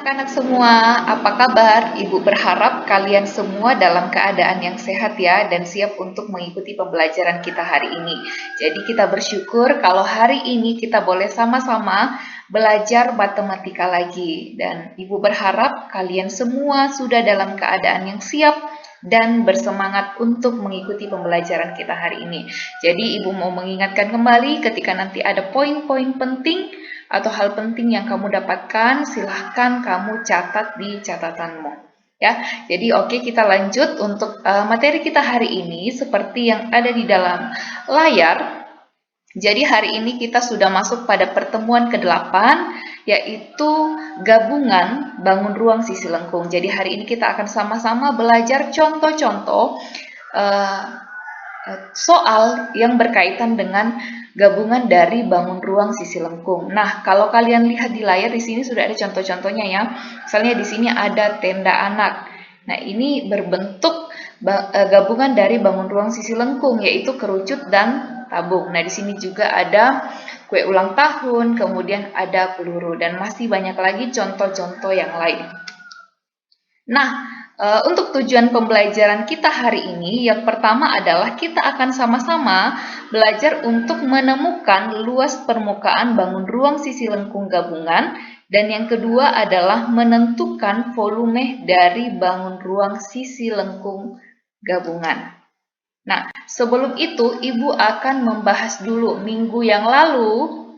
anak-anak semua, apa kabar? Ibu berharap kalian semua dalam keadaan yang sehat ya dan siap untuk mengikuti pembelajaran kita hari ini. Jadi kita bersyukur kalau hari ini kita boleh sama-sama belajar matematika lagi. Dan Ibu berharap kalian semua sudah dalam keadaan yang siap dan bersemangat untuk mengikuti pembelajaran kita hari ini. Jadi Ibu mau mengingatkan kembali ketika nanti ada poin-poin penting atau hal penting yang kamu dapatkan, silahkan kamu catat di catatanmu. Ya, jadi oke, kita lanjut untuk materi kita hari ini seperti yang ada di dalam layar. Jadi hari ini kita sudah masuk pada pertemuan ke-8, yaitu gabungan bangun ruang sisi lengkung. Jadi hari ini kita akan sama-sama belajar contoh-contoh soal yang berkaitan dengan gabungan dari bangun ruang sisi lengkung. Nah, kalau kalian lihat di layar di sini sudah ada contoh-contohnya ya. Misalnya di sini ada tenda anak. Nah, ini berbentuk gabungan dari bangun ruang sisi lengkung, yaitu kerucut dan tabung. Nah, di sini juga ada kue ulang tahun, kemudian ada peluru, dan masih banyak lagi contoh-contoh yang lain. Nah, untuk tujuan pembelajaran kita hari ini, yang pertama adalah kita akan sama-sama belajar untuk menemukan luas permukaan bangun ruang sisi lengkung gabungan, dan yang kedua adalah menentukan volume dari bangun ruang sisi lengkung gabungan. Nah, sebelum itu Ibu akan membahas dulu minggu yang lalu,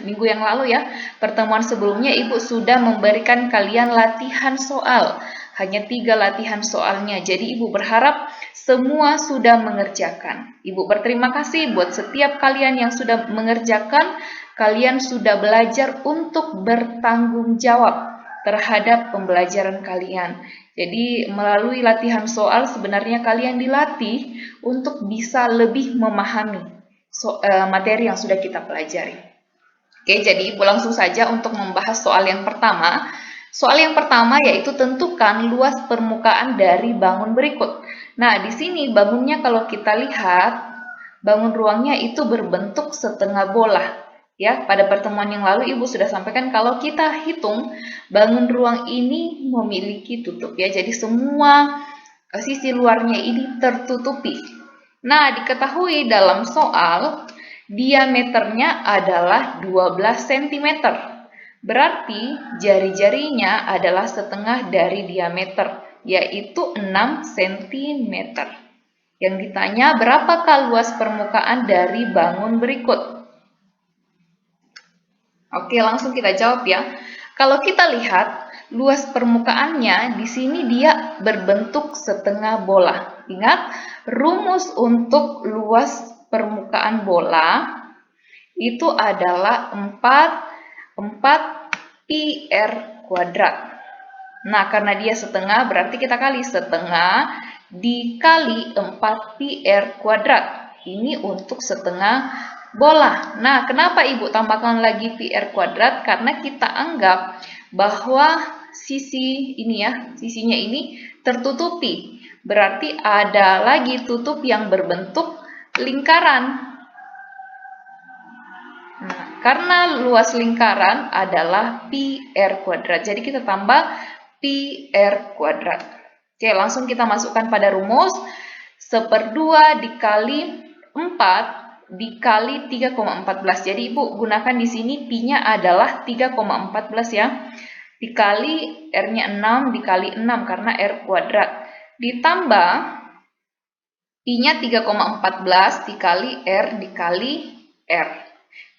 minggu yang lalu ya, pertemuan sebelumnya Ibu sudah memberikan kalian latihan soal. Hanya 3 latihan soalnya, jadi Ibu berharap semua sudah mengerjakan. Ibu berterima kasih buat setiap kalian yang sudah mengerjakan. Kalian sudah belajar untuk bertanggung jawab terhadap pembelajaran kalian. Jadi melalui latihan soal sebenarnya kalian dilatih untuk bisa lebih memahami materi yang sudah kita pelajari. Oke, jadi Ibu langsung saja untuk membahas soal yang pertama. Soal yang pertama yaitu tentukan luas permukaan dari bangun berikut. Nah, di sini bangunnya kalau kita lihat, bangun ruangnya itu berbentuk setengah bola. Ya, pada pertemuan yang lalu Ibu sudah sampaikan kalau kita hitung bangun ruang ini memiliki tutup ya. Jadi semua sisi luarnya ini tertutupi. Nah, diketahui dalam soal diameternya adalah 12 cm. Berarti jari-jarinya adalah setengah dari diameter, yaitu 6 cm. Yang ditanya berapakah luas permukaan dari bangun berikut? Oke, langsung kita jawab ya. Kalau kita lihat luas permukaannya di sini dia berbentuk setengah bola. Ingat, rumus untuk luas permukaan bola itu adalah 4 pi r kuadrat. Nah, karena dia setengah berarti kita kali setengah dikali 4 pi r kuadrat. Ini untuk setengah bola. Nah, kenapa Ibu tambahkan lagi pi r kuadrat? Karena kita anggap bahwa sisi ini ya, sisinya ini tertutupi. Berarti ada lagi tutup yang berbentuk lingkaran. Nah, karena luas lingkaran adalah pi r kuadrat. Jadi kita tambah pi r kuadrat. Oke, langsung kita masukkan pada rumus. 1/2 dikali 4 dikali 3,14. Jadi Ibu gunakan di sini pi-nya adalah 3,14 ya. Dikali r-nya 6 dikali 6 karena r kuadrat. Ditambah pi-nya 3,14 dikali r dikali r.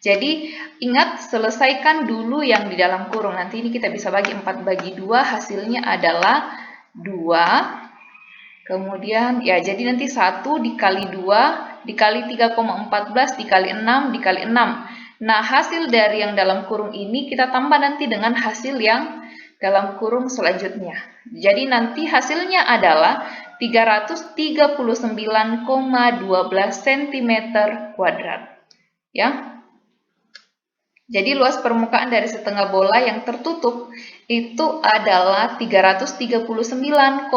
Jadi ingat, selesaikan dulu yang di dalam kurung. Nanti ini kita bisa bagi 4 bagi 2, hasilnya adalah 2. Kemudian ya, jadi nanti 1 dikali 2 dikali 3,14 dikali 6 dikali 6. Nah, hasil dari yang dalam kurung ini kita tambah nanti dengan hasil yang dalam kurung selanjutnya. Jadi nanti hasilnya adalah 339,12 cm kuadrat. Ya. Jadi luas permukaan dari setengah bola yang tertutup itu adalah 339,12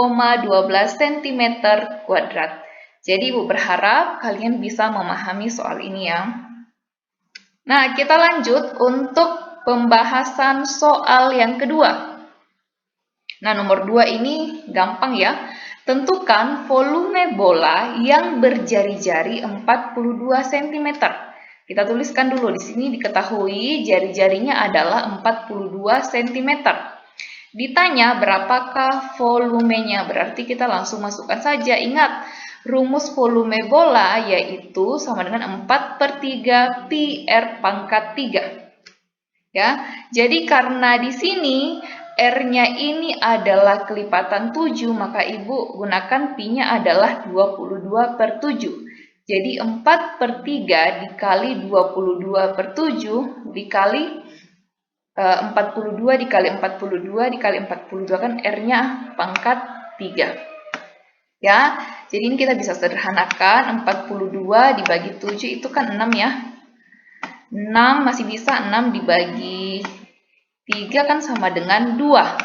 cm kuadrat. Jadi Ibu berharap kalian bisa memahami soal ini ya. Nah, kita lanjut untuk pembahasan soal yang kedua. Nah, nomor 2 ini gampang ya. Tentukan volume bola yang berjari-jari 42 cm. Kita tuliskan dulu di sini, diketahui jari-jarinya adalah 42 cm. Ditanya berapakah volumenya, berarti kita langsung masukkan saja. Ingat, rumus volume bola yaitu sama dengan 4/3 pi R pangkat 3. Ya, jadi karena di sini R-nya ini adalah kelipatan 7, maka Ibu gunakan Pi-nya adalah 22/7. Jadi 4/3 dikali 22/7 dikali 42 dikali 42 dikali 42 kan R-nya pangkat 3. Ya, jadi ini kita bisa sederhanakan, 42 dibagi 7 itu kan 6 ya. 6 masih bisa, 6 dibagi 3 kan sama dengan 2.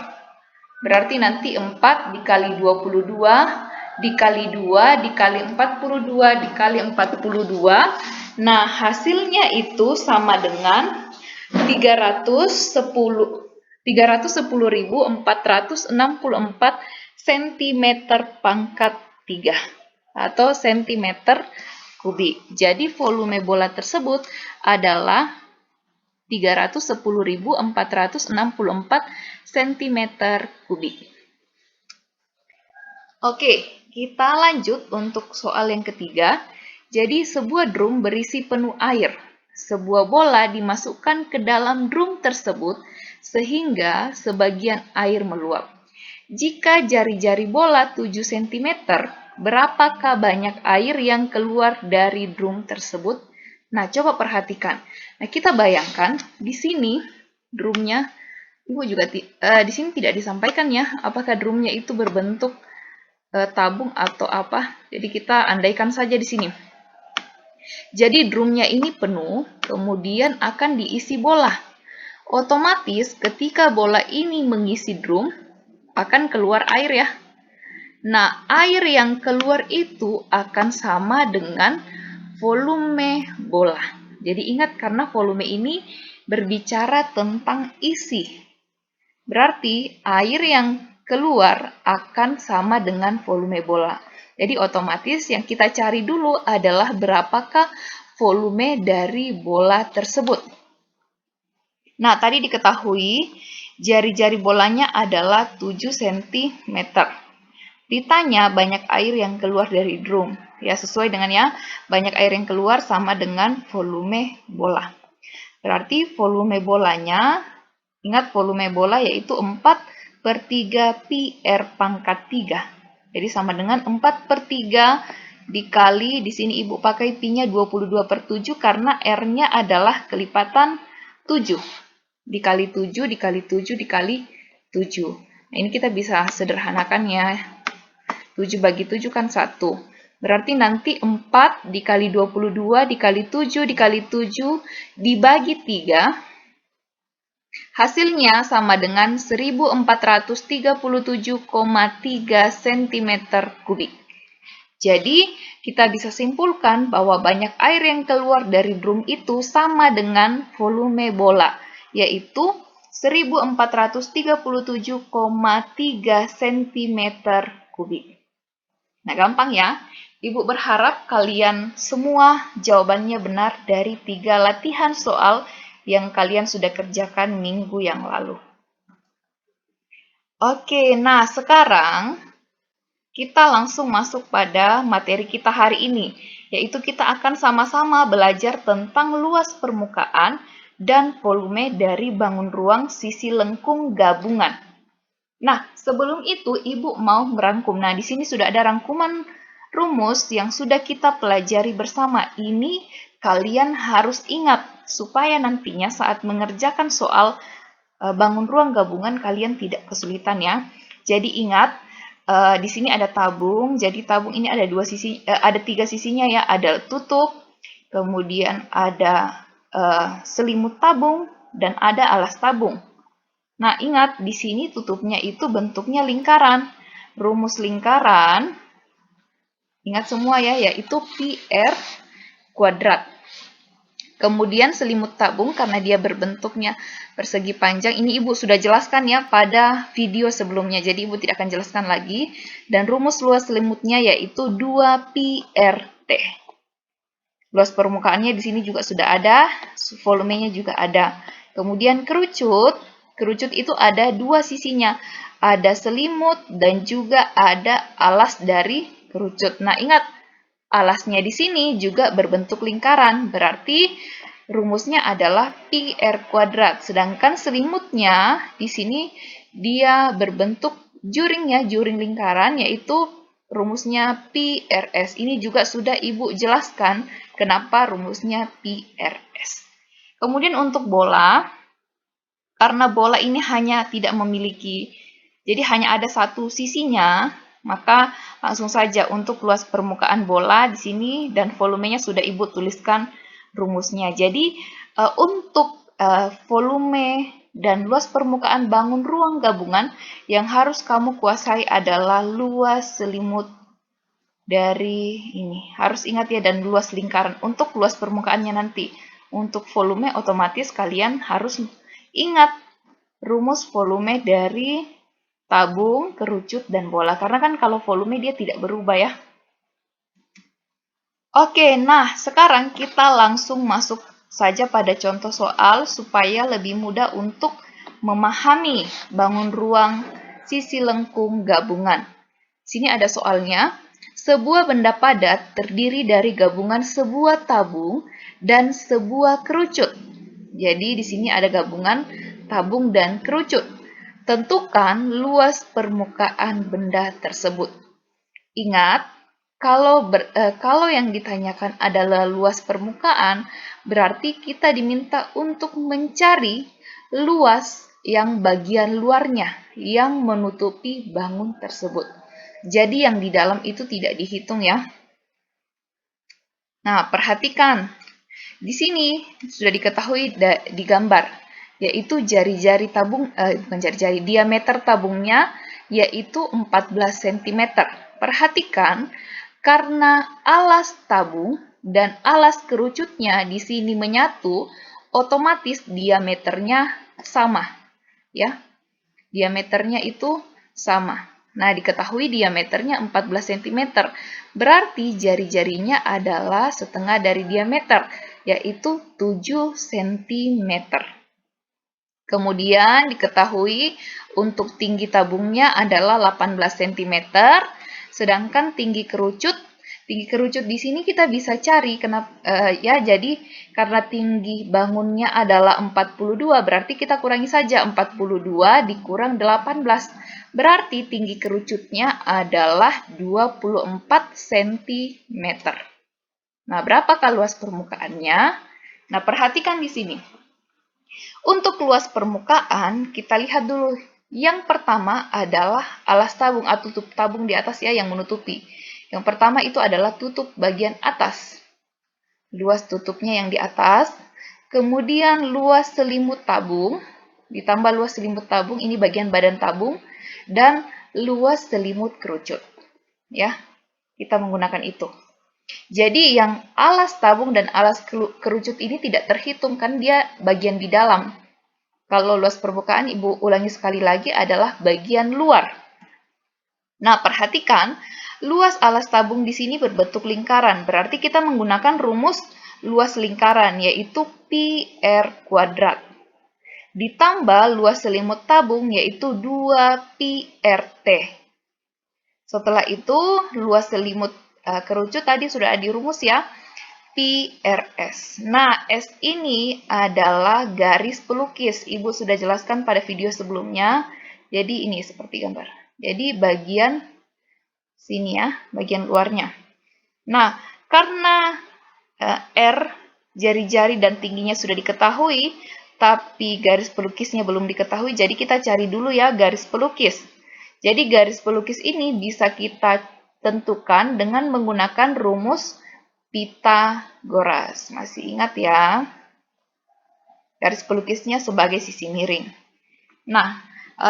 Berarti nanti 4 dikali 22 dikali 2 dikali 42 dikali 42. Nah, hasilnya itu sama dengan 310.464 cm pangkat 3 atau cm kubik. Jadi volume bola tersebut adalah 310.464 cm kubik. Oke, kita lanjut untuk soal yang ketiga. Jadi sebuah drum berisi penuh air. Sebuah bola dimasukkan ke dalam drum tersebut sehingga sebagian air meluap. Jika jari-jari bola 7 cm, berapakah banyak air yang keluar dari drum tersebut? Nah, coba perhatikan. Nah, kita bayangkan di sini drumnya, Ibu juga di sini tidak disampaikan ya, apakah drumnya itu berbentuk tabung atau apa. Jadi kita andaikan saja di sini. Jadi drumnya ini penuh, kemudian akan diisi bola. Otomatis ketika bola ini mengisi drum, akan keluar air ya. Nah, air yang keluar itu akan sama dengan volume bola. Jadi ingat, karena volume ini berbicara tentang isi. Berarti air yang keluar akan sama dengan volume bola. Jadi otomatis yang kita cari dulu adalah berapakah volume dari bola tersebut. Nah, tadi diketahui jari-jari bolanya adalah 7 cm. Ditanya banyak air yang keluar dari drum. Ya, sesuai dengan ya, banyak air yang keluar sama dengan volume bola. Berarti volume bolanya, ingat volume bola yaitu 4/3 pi R pangkat 3. Jadi sama dengan 4/3 dikali, di sini Ibu pakai Pi-nya 22/7 karena R-nya adalah kelipatan 7. Dikali 7, dikali 7, dikali 7. Nah, ini kita bisa sederhanakan ya. 7 bagi 7 kan 1. Berarti nanti 4 dikali 22 dikali 7 dikali 7 dibagi 3. Hasilnya sama dengan 1437,3 cm kubik. Jadi, kita bisa simpulkan bahwa banyak air yang keluar dari drum itu sama dengan volume bola, yaitu 1437,3 cm kubik. Nah, gampang ya. Ibu berharap kalian semua jawabannya benar dari 3 latihan soal yang kalian sudah kerjakan minggu yang lalu. Oke, nah sekarang kita langsung masuk pada materi kita hari ini, yaitu kita akan sama-sama belajar tentang luas permukaan dan volume dari bangun ruang sisi lengkung gabungan. Nah, sebelum itu Ibu mau merangkum. Nah, di sini sudah ada rangkuman rumus yang sudah kita pelajari bersama. Ini kalian harus ingat supaya nantinya saat mengerjakan soal bangun ruang gabungan kalian tidak kesulitan ya. Jadi ingat, di sini ada tabung. Jadi tabung ini ada 3 sisinya ya. Ada tutup, kemudian ada selimut tabung dan ada alas tabung. Nah, ingat di sini tutupnya itu bentuknya lingkaran. Rumus lingkaran, ingat semua ya, yaitu pi R kuadrat. Kemudian selimut tabung karena dia berbentuknya persegi panjang, ini Ibu sudah jelaskan ya pada video sebelumnya, jadi Ibu tidak akan jelaskan lagi. Dan rumus luas selimutnya yaitu 2pi RT. Luas permukaannya di sini juga sudah ada, volumenya juga ada. Kemudian kerucut itu ada dua sisinya, ada selimut dan juga ada alas dari kerucut. Nah, ingat, alasnya di sini juga berbentuk lingkaran, berarti rumusnya adalah pi r kuadrat. Sedangkan selimutnya di sini dia berbentuk juring ya, juring lingkaran, yaitu rumusnya pi rs. Ini juga sudah Ibu jelaskan kenapa rumusnya pi rs. Kemudian untuk bola, karena bola ini hanya tidak memiliki, jadi hanya ada satu sisinya, maka langsung saja untuk luas permukaan bola di sini dan volumenya sudah Ibu tuliskan rumusnya. Jadi untuk volume dan luas permukaan bangun ruang gabungan yang harus kamu kuasai adalah luas selimut dari ini. Harus ingat ya, dan luas lingkaran. Untuk luas permukaannya nanti. Untuk volume otomatis kalian harus ingat rumus volume dari tabung, kerucut, dan bola. Karena kan kalau volume dia tidak berubah ya. Oke, nah sekarang kita langsung masuk saja pada contoh soal supaya lebih mudah untuk memahami bangun ruang sisi lengkung gabungan. Sini ada soalnya. Sebuah benda padat terdiri dari gabungan sebuah tabung dan sebuah kerucut. Jadi di sini ada gabungan tabung dan kerucut. Tentukan luas permukaan benda tersebut. Ingat, kalau yang ditanyakan adalah luas permukaan, berarti kita diminta untuk mencari luas yang bagian luarnya, yang menutupi bangun tersebut. Jadi yang di dalam itu tidak dihitung ya. Nah, perhatikan. Di sini sudah diketahui di gambar, yaitu jari-jari tabung, bukan jari-jari, diameter tabungnya yaitu 14 cm. Perhatikan, karena alas tabung dan alas kerucutnya di sini menyatu, otomatis diameternya sama. Ya, diameternya itu sama. Nah, diketahui diameternya 14 cm. Berarti jari-jarinya adalah setengah dari diameter, yaitu 7 cm. Kemudian diketahui untuk tinggi tabungnya adalah 18 cm, sedangkan tinggi kerucut di sini kita bisa cari jadi karena tinggi bangunnya adalah 42, berarti kita kurangi saja 42 dikurang 18. Berarti tinggi kerucutnya adalah 24 cm. Nah, berapakah luas permukaannya? Nah, perhatikan di sini. Untuk luas permukaan, kita lihat dulu. Yang pertama adalah alas tabung atau tutup tabung di atas ya yang menutupi. Yang pertama itu adalah tutup bagian atas. Luas tutupnya yang di atas. Kemudian luas selimut tabung, ditambah luas selimut tabung, ini bagian badan tabung, dan luas selimut kerucut. Ya, kita menggunakan itu. Jadi yang alas tabung dan alas kerucut ini tidak terhitung, kan dia bagian di dalam. Kalau luas permukaan, Ibu ulangi sekali lagi, adalah bagian luar. Nah, perhatikan, luas alas tabung di sini berbentuk lingkaran. Berarti kita menggunakan rumus luas lingkaran, yaitu pi r kuadrat. Ditambah luas selimut tabung, yaitu 2pi rt. Setelah itu, luas selimut kerucut tadi sudah ada di rumus ya, pi rs. Nah, S ini adalah garis pelukis. Ibu sudah jelaskan pada video sebelumnya. Jadi ini seperti gambar. Jadi bagian sini ya, bagian luarnya. Nah, karena R, jari-jari dan tingginya sudah diketahui, tapi garis pelukisnya belum diketahui, jadi kita cari dulu ya garis pelukis. Jadi garis pelukis ini bisa kita tentukan dengan menggunakan rumus Pythagoras. Masih ingat ya? Garis pelukisnya sebagai sisi miring. Nah,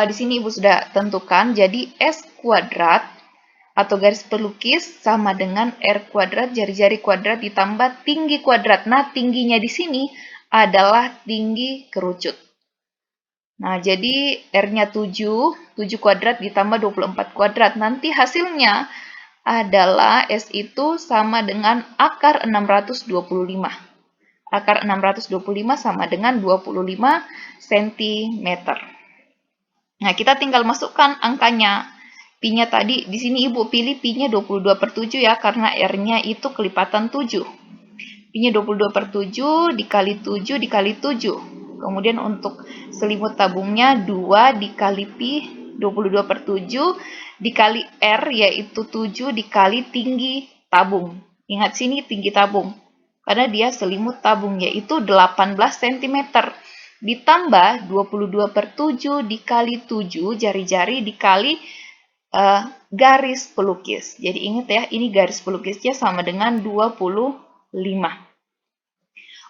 di sini Ibu sudah tentukan, jadi S kuadrat atau garis pelukis sama dengan R kuadrat, jari-jari kuadrat ditambah tinggi kuadrat. Nah, tingginya di sini adalah tinggi kerucut. Nah, jadi R-nya 7 kuadrat ditambah 24 kuadrat. Nanti hasilnya adalah S itu sama dengan akar 625. Akar 625 sama dengan 25 cm. Nah, kita tinggal masukkan angkanya. Pi-nya tadi, di sini Ibu pilih Pi-nya 22/7 ya, karena R-nya itu kelipatan 7. Pi-nya 22/7 dikali 7 dikali 7. Kemudian untuk selimut tabungnya 2 dikali Pi 22/7 dikali R, yaitu 7 dikali tinggi tabung. Ingat sini tinggi tabung, karena dia selimut tabung, yaitu 18 cm. Ditambah 22/7 dikali 7 jari-jari dikali garis pelukis. Jadi ingat ya, ini garis pelukisnya sama dengan 25.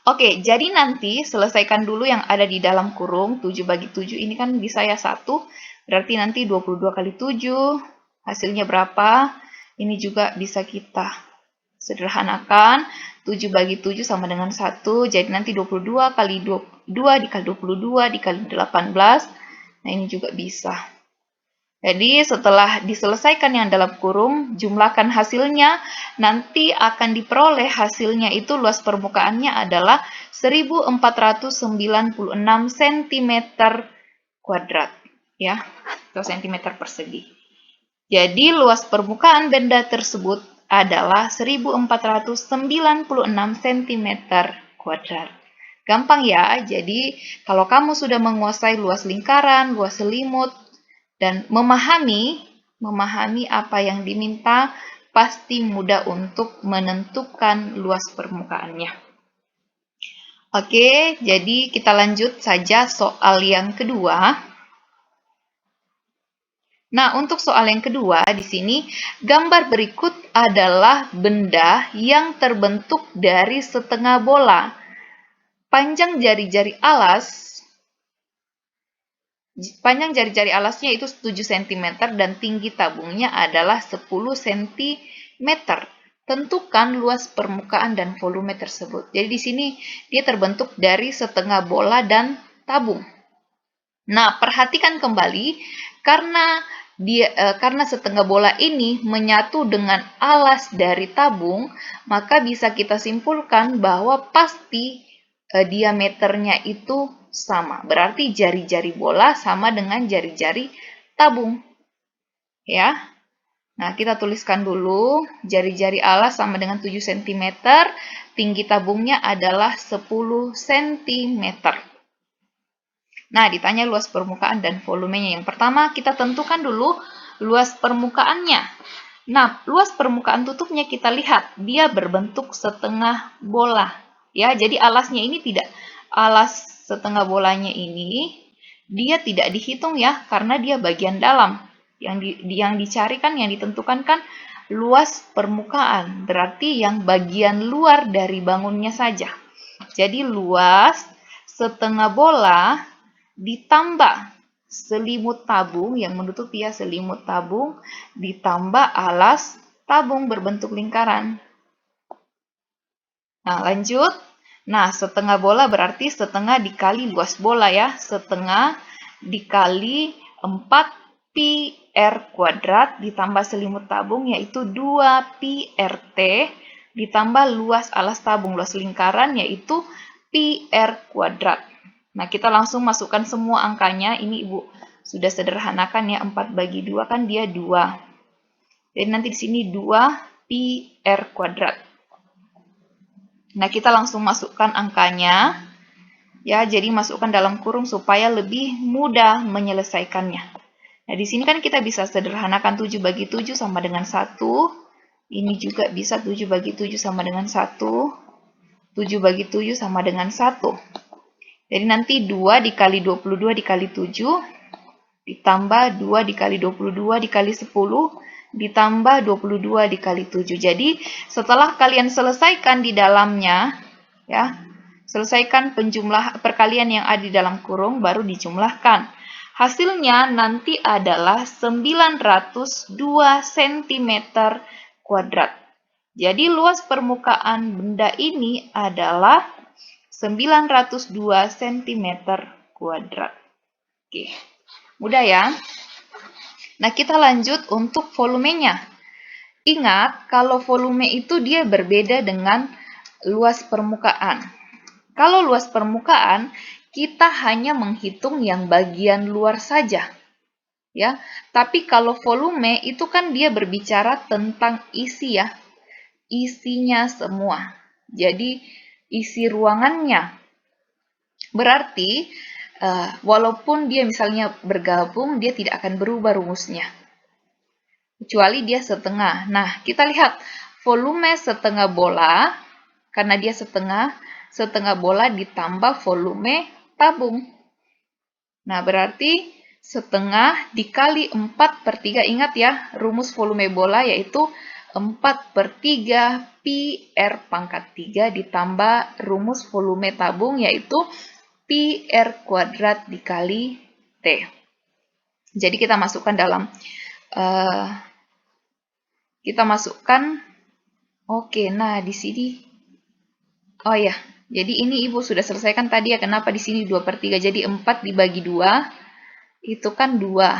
Oke, jadi nanti selesaikan dulu yang ada di dalam kurung. 7 bagi 7 ini kan bisa ya 1. Berarti nanti 22 kali 7. Hasilnya berapa? Ini juga bisa kita sederhanakan. 7 bagi 7 sama dengan 1. Jadi nanti 22 kali 2 dikali 22 dikali 18. Nah, ini juga bisa. Jadi setelah diselesaikan yang dalam kurung, jumlahkan hasilnya, nanti akan diperoleh hasilnya itu luas permukaannya adalah 1496 cm kuadrat, ya, atau cm persegi. Jadi luas permukaan benda tersebut adalah 1496 cm kuadrat. Gampang ya, jadi kalau kamu sudah menguasai luas lingkaran, luas selimut, dan memahami apa yang diminta, pasti mudah untuk menentukan luas permukaannya. Oke, jadi kita lanjut saja soal yang kedua. Nah, untuk soal yang kedua di sini, gambar berikut adalah benda yang terbentuk dari setengah bola. Panjang jari-jari alasnya itu 7 cm dan tinggi tabungnya adalah 10 cm. Tentukan luas permukaan dan volume tersebut. Jadi di sini dia terbentuk dari setengah bola dan tabung. Nah, perhatikan kembali karena setengah bola ini menyatu dengan alas dari tabung, maka bisa kita simpulkan bahwa pasti diameternya itu sama. Berarti jari-jari bola sama dengan jari-jari tabung. Ya. Nah, kita tuliskan dulu. Jari-jari alas sama dengan 7 cm. Tinggi tabungnya adalah 10 cm. Nah, ditanya luas permukaan dan volumenya. Yang pertama, kita tentukan dulu luas permukaannya. Nah, luas permukaan tutupnya kita lihat. Dia berbentuk setengah bola. Ya, jadi alasnya ini tidak, alas setengah bolanya ini dia tidak dihitung ya, karena dia bagian dalam. Yang dicari kan, yang ditentukan kan luas permukaan, berarti yang bagian luar dari bangunnya saja. Jadi luas setengah bola ditambah selimut tabung yang menutupi ya, selimut tabung ditambah alas tabung berbentuk lingkaran. Nah, lanjut. Nah, setengah bola berarti setengah dikali luas bola ya. Setengah dikali 4 pi R kuadrat ditambah selimut tabung yaitu 2 pi RT ditambah luas alas tabung, luas lingkaran yaitu pi R kuadrat. Nah, kita langsung masukkan semua angkanya. Ini Ibu sudah sederhanakan ya. 4 bagi 2 kan dia 2. Jadi nanti di sini 2 pi R kuadrat. Nah, kita langsung masukkan angkanya. Ya, jadi masukkan dalam kurung supaya lebih mudah menyelesaikannya. Nah, di sini kan kita bisa sederhanakan 7 bagi 7 sama dengan 1. Ini juga bisa 7 bagi 7 sama dengan 1. 7 bagi 7 sama dengan 1. Jadi nanti 2 dikali 22 dikali 7. Ditambah 2 dikali 22 dikali 10. Ditambah 22 dikali 7. Jadi setelah kalian selesaikan di dalamnya, ya, selesaikan perkalian yang ada di dalam kurung, baru dijumlahkan. Hasilnya nanti adalah 902 cm kuadrat. Jadi luas permukaan benda ini adalah 902 cm kuadrat. Oke, mudah ya. Nah, kita lanjut untuk volumenya. Ingat, kalau volume itu dia berbeda dengan luas permukaan. Kalau luas permukaan, kita hanya menghitung yang bagian luar saja. Ya, tapi kalau volume itu kan dia berbicara tentang isi ya. Isinya semua. Jadi, isi ruangannya. Berarti, walaupun dia misalnya bergabung, dia tidak akan berubah rumusnya. Kecuali dia setengah. Nah, kita lihat volume setengah bola, karena dia setengah bola ditambah volume tabung. Nah, berarti setengah dikali 4/3, ingat ya, rumus volume bola yaitu 4/3 pi R pangkat 3 ditambah rumus volume tabung yaitu pi R kuadrat dikali T. Jadi kita masukkan dalam, oke, nah di sini, oh ya, jadi ini Ibu sudah selesaikan tadi ya, kenapa di sini 2/3, jadi 4 dibagi 2, itu kan 2.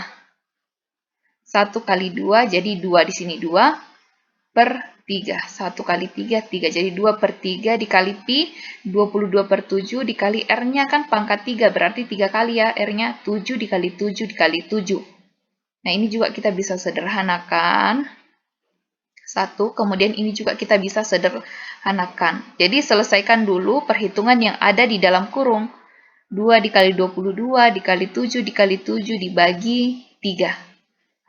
1 kali 2, jadi 2 di sini 2/3. 1 kali 3, 3. Jadi 2/3 dikali pi, 22/7 dikali R-nya kan pangkat 3, berarti 3 kali ya R-nya, 7 dikali 7 dikali 7. Nah, ini juga kita bisa sederhanakan. 1, kemudian ini juga kita bisa sederhanakan. Jadi selesaikan dulu perhitungan yang ada di dalam kurung. 2 dikali 22 dikali 7 dikali 7 dibagi 3.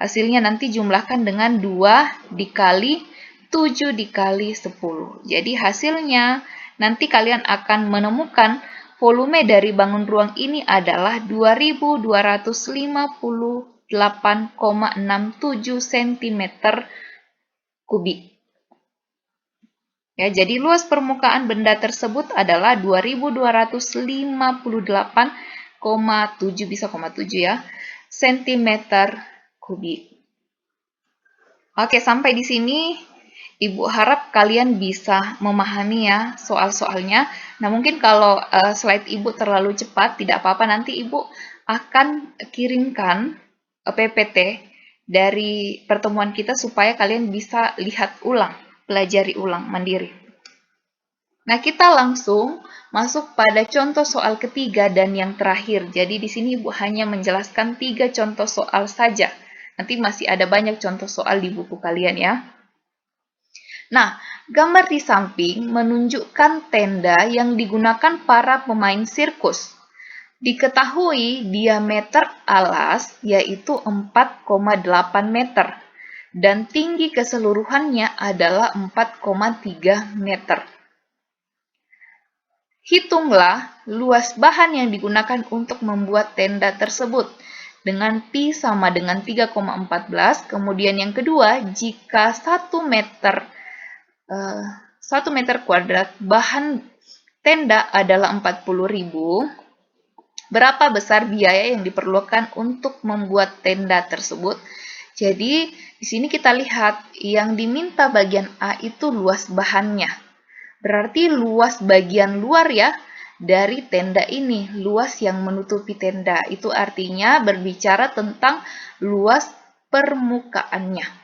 Hasilnya nanti jumlahkan dengan 2 dikali 7 dikali 10. Jadi hasilnya nanti kalian akan menemukan volume dari bangun ruang ini adalah 2258,67 cm kubik. Ya, jadi luas permukaan benda tersebut adalah 2258,7 bisa 7 ya, cm kubik. Oke, sampai di sini Ibu harap kalian bisa memahami ya soal-soalnya. Nah, mungkin kalau slide Ibu terlalu cepat, tidak apa-apa, nanti Ibu akan kirimkan PPT dari pertemuan kita supaya kalian bisa lihat ulang, pelajari ulang mandiri. Nah, kita langsung masuk pada contoh soal ketiga dan yang terakhir. Jadi di sini Ibu hanya menjelaskan 3 contoh soal saja. Nanti masih ada banyak contoh soal di buku kalian ya. Nah, gambar di samping menunjukkan tenda yang digunakan para pemain sirkus. Diketahui diameter alas yaitu 4,8 meter dan tinggi keseluruhannya adalah 4,3 meter. Hitunglah luas bahan yang digunakan untuk membuat tenda tersebut dengan pi sama dengan 3,14. Kemudian yang kedua, jika 1 meter kuadrat bahan tenda adalah 40.000, berapa besar biaya yang diperlukan untuk membuat tenda tersebut? Jadi, di sini kita lihat yang diminta bagian A itu luas bahannya. Berarti luas bagian luar ya dari tenda ini, luas yang menutupi tenda. Itu artinya berbicara tentang luas permukaannya.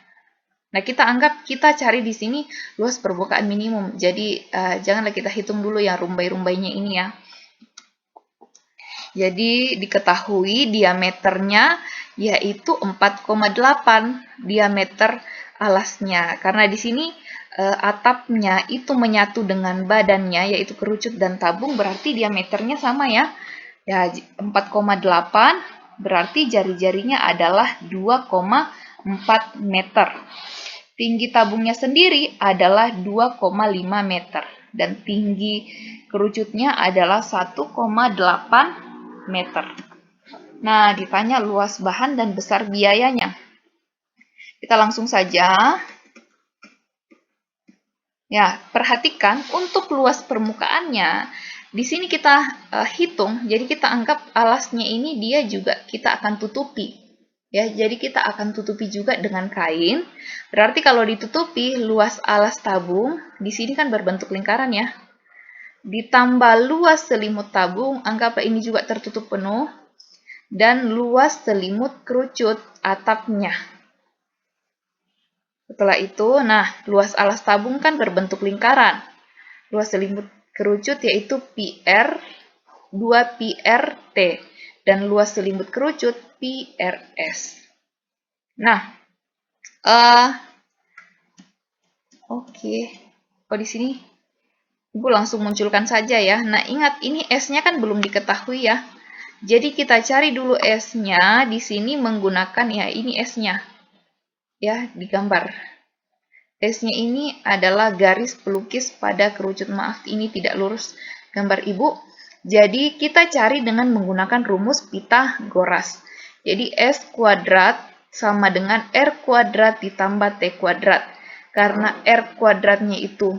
Nah, kita cari di sini luas permukaan minimum. Jadi, janganlah kita hitung dulu yang rumbai-rumbainya ini ya. Jadi, diketahui diameternya yaitu 4,8 diameter alasnya. Karena di sini atapnya itu menyatu dengan badannya yaitu kerucut dan tabung, berarti diameternya sama ya. Ya, 4,8 berarti jari-jarinya adalah 2,4 meter. Tinggi tabungnya sendiri adalah 2,5 meter dan tinggi kerucutnya adalah 1,8 meter. Nah, ditanya luas bahan dan besar biayanya. Kita langsung saja. Ya, perhatikan untuk luas permukaannya di sini kita hitung, jadi kita anggap alasnya ini dia juga kita akan tutupi. Ya, jadi kita akan tutupi juga dengan kain. Berarti kalau ditutupi luas alas tabung, di sini kan berbentuk lingkaran ya. Ditambah luas selimut tabung, anggaplah ini juga tertutup penuh. Dan luas selimut kerucut atapnya. Setelah itu, nah, luas alas tabung kan berbentuk lingkaran. Luas selimut kerucut yaitu PR 2PRT dan luas selimut kerucut PRS. Nah, oke. Oh, di sini Ibu langsung munculkan saja ya. Nah, ingat ini S-nya kan belum diketahui ya. Jadi kita cari dulu S-nya di sini menggunakan ya ini S-nya. Ya, digambar. S-nya ini adalah garis pelukis pada kerucut. Maaf, ini tidak lurus gambar Ibu. Jadi kita cari dengan menggunakan rumus Pitagoras. Jadi S kuadrat sama dengan R kuadrat ditambah T kuadrat. Karena R kuadratnya itu,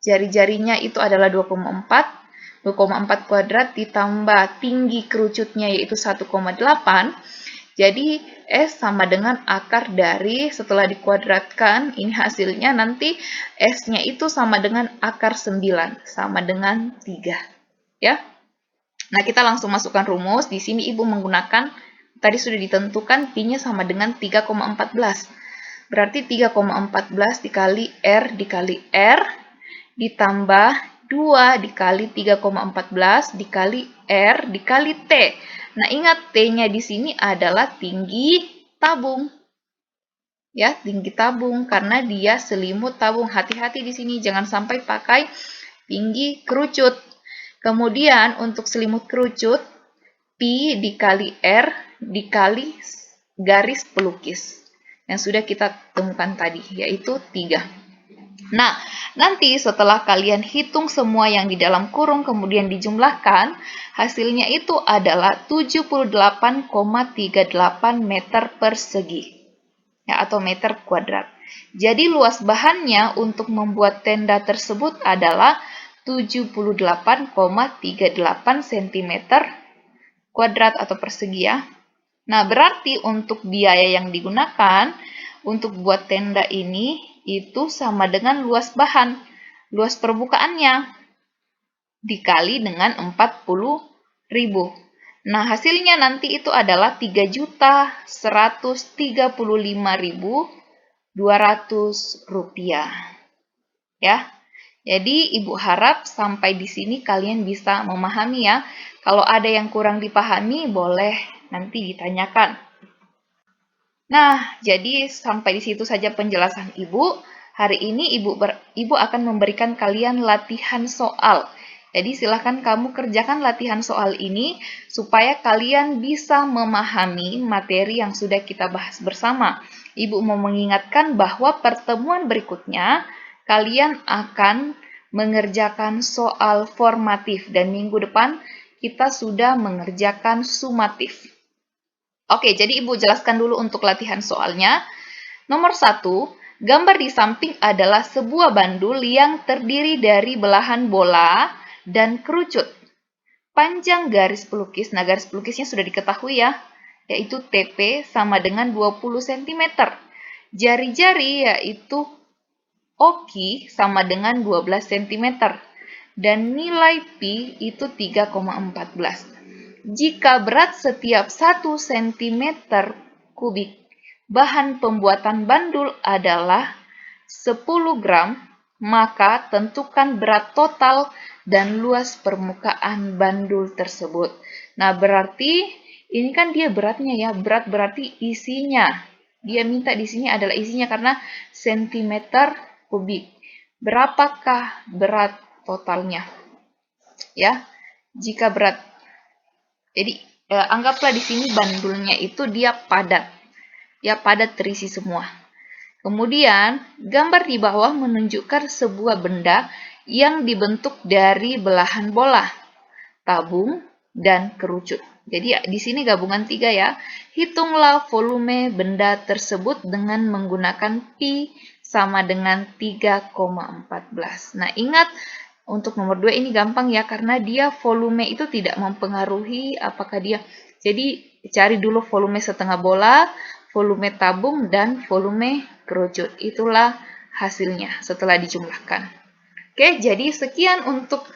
jari-jarinya itu adalah 2,4. 2,4 kuadrat ditambah tinggi kerucutnya yaitu 1,8. Jadi S sama dengan akar dari, setelah dikuadratkan, ini hasilnya nanti S-nya itu sama dengan akar 9, sama dengan 3. Ya. Nah, kita langsung masukkan rumus. Di sini Ibu menggunakan, tadi sudah ditentukan Pi-nya sama dengan 3,14. Berarti 3,14 dikali R dikali R, ditambah 2 dikali 3,14 dikali R dikali T. Nah, ingat T-nya di sini adalah tinggi tabung. Ya, tinggi tabung karena dia selimut tabung. Hati-hati di sini jangan sampai pakai tinggi kerucut. Kemudian untuk selimut kerucut, Pi dikali R dikali garis pelukis yang sudah kita temukan tadi, yaitu 3. Nah, nanti setelah kalian hitung semua yang di dalam kurung kemudian dijumlahkan, hasilnya itu adalah 78,38 meter persegi. Ya, atau meter kuadrat. Jadi luas bahannya untuk membuat tenda tersebut adalah 78,38 cm kuadrat atau persegi ya. Nah, berarti untuk biaya yang digunakan untuk buat tenda ini itu sama dengan luas bahan, luas permukaannya, dikali dengan 40.000. Nah, hasilnya nanti itu adalah 3.135.200 rupiah. Ya, jadi Ibu harap sampai di sini kalian bisa memahami ya. Kalau ada yang kurang dipahami, boleh nanti ditanyakan. Nah, jadi sampai di situ saja penjelasan Ibu. Hari ini Ibu akan memberikan kalian latihan soal. Jadi silahkan kamu kerjakan latihan soal ini supaya kalian bisa memahami materi yang sudah kita bahas bersama. Ibu mau mengingatkan bahwa pertemuan berikutnya kalian akan mengerjakan soal formatif dan minggu depan kita sudah mengerjakan sumatif. Oke, jadi Ibu jelaskan dulu untuk latihan soalnya. Nomor 1, gambar di samping adalah sebuah bandul yang terdiri dari belahan bola dan kerucut. Panjang garis pelukis, nah garis pelukisnya sudah diketahui ya, yaitu TP sama dengan 20 cm. Jari-jari yaitu OQ sama dengan 12 cm. Dan nilai Pi itu 3,14. Jika berat setiap 1 cm kubik bahan pembuatan bandul adalah 10 gram, maka tentukan berat total dan luas permukaan bandul tersebut. Nah, berarti ini kan dia beratnya ya, berat berarti isinya. Dia minta di sini adalah isinya karena cm kubik. Berapakah berat totalnya? Ya, jika berat, jadi anggaplah di sini bandulnya itu dia padat, ya padat terisi semua. Kemudian gambar di bawah menunjukkan sebuah benda yang dibentuk dari belahan bola, tabung, dan kerucut. Jadi di sini gabungan 3 ya. Hitunglah volume benda tersebut dengan menggunakan Pi sama dengan 3,14. Nah, ingat Untuk nomor 2 ini gampang ya, karena dia volume itu tidak mempengaruhi apakah dia. Jadi cari dulu volume setengah bola, volume tabung, dan volume kerucut. Itulah hasilnya setelah dijumlahkan. Oke, jadi sekian untuk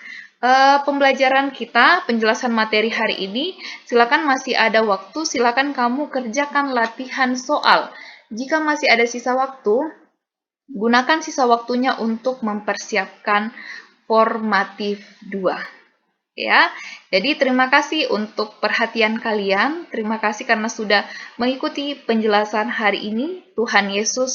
pembelajaran kita, penjelasan materi hari ini. Silakan masih ada waktu, silakan kamu kerjakan latihan soal. Jika masih ada sisa waktu, gunakan sisa waktunya untuk mempersiapkan formatif 2. Ya. Jadi terima kasih untuk perhatian kalian. Terima kasih karena sudah mengikuti penjelasan hari ini. Tuhan Yesus